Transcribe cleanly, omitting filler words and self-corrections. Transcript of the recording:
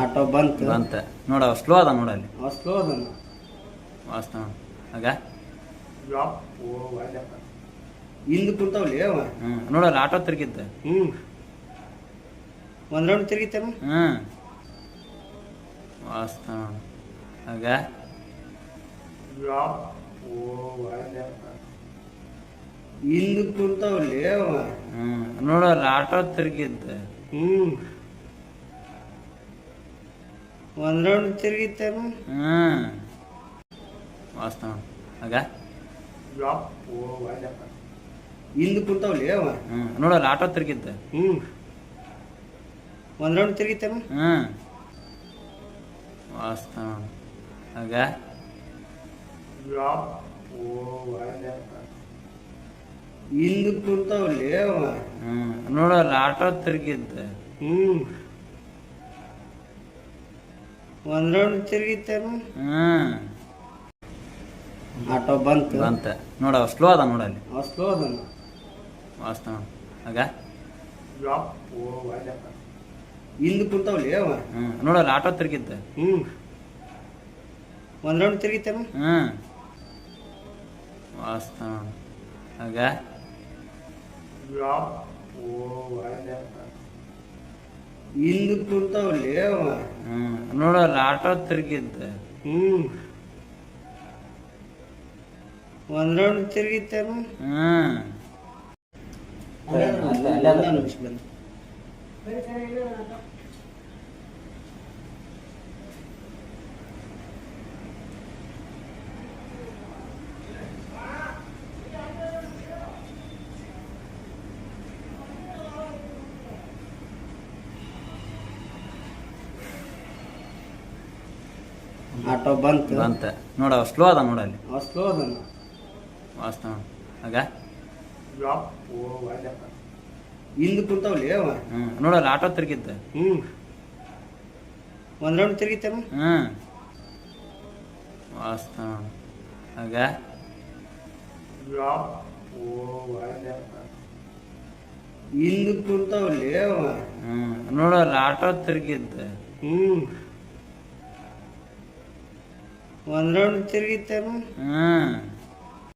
auto ಬಂತ ನೋಡ slow ಅದ ನೋಡಲ್ಲಿ ಸ್ಲೋ ಅದ ವಾಸ್ತ ಆಗ ಹಿಂದ್ ಕುಂತಾವಲ್ಲಿ ಅವ ನೋಡಲ್ಲ ಆಟೋ ತಿರ್ಗಿದ್ದ ಒಂದ್ ರೌಂಡ್ ತಿರುಗಿತಾನ ವಾಸ್ತ ಆಗ ಹಿಂದ್ ಕುಂತಾವಲ್ಲಿ ಅವ ನೋಡಲ್ಲ ಆಟೋ ತಿರ್ಗಿದ್ದ ಒಂದ್ ರೌಂಡ್ ತಿರುಗಿತಾನ ವಾಸ್ತ ಆಗ ಹಿಂದ್ ಕುಂತಾವಲ್ಲಿ ಅವ ನೋಡಲ್ಲ ಆಟೋ ತಿರ್ಗಿದ್ದ ಒಂದ್ ರೌಂಡ್ ತಿರುಗಿತಾನ ವಾಸ್ತ ಆಗ ಹಿಂದ್ ಕುಂತಾವಲ್ಲಿ ಅವ ನೋಡಲ್ಲ ಆಟೋ ತಿರ್ಗಿದ್ದ ಒಂದ್ ರೌಂಡ್ ತಿರುಗಿತಾನ ಆಟೋ ಬಂತ ನೋಡ ಸ್ಲೋ ಅದ ನೋಡಲ್ಲಿ ಸ್ಲೋ ಅದ ವಾಸ್ತ ಆಗ ಹಿಂದ್ ಕುಂತಾವಲ್ಲಿ ಅವ ನೋಡಲ್ಲ ಆಟೋ ತಿರ್ಗಿದ್ದ ಒಂದ್ ರೌಂಡ್ ತಿರುಗಿತಾನ ವಾಸ್ತ ಆಗ ಹಿಂದ್ ಕುಂತಾವಲ್ಲಿ ಅವ ನೋಡಲ್ಲ ಆಟೋ ತಿರ್ಗಿದ್ದ ಒಂದ್ ರೌಂಡ್ ತಿರುಗಿತಾನ ಆಟೋ ಬಂತ ನೋಡ ಸ್ಲೋ ಅದ ನೋಡಲ್ಲಿ ಸ್ಲೋ ಅದ ವಾಸ್ತ ಆಗ ಹಿಂದ್ ಕುಂತಾವಲ್ಲಿ ಅವ ನೋಡಲ್ಲ ಆಟೋ ತಿರ್ಗಿದ್ದ ಒಂದ್ ರೌಂಡ್ ತಿರುಗಿತಾನ ವಾಸ್ತ ಆಗ ಹಿಂದ್ ಕುಂತಾವಲ್ಲಿ ಅವ ನೋಡಲ್ಲ ಆಟೋ ತಿರ್ಗಿದ್ದ ಒಂದ್ ರೌಂಡ್ ತಿರುಗಿತಾನ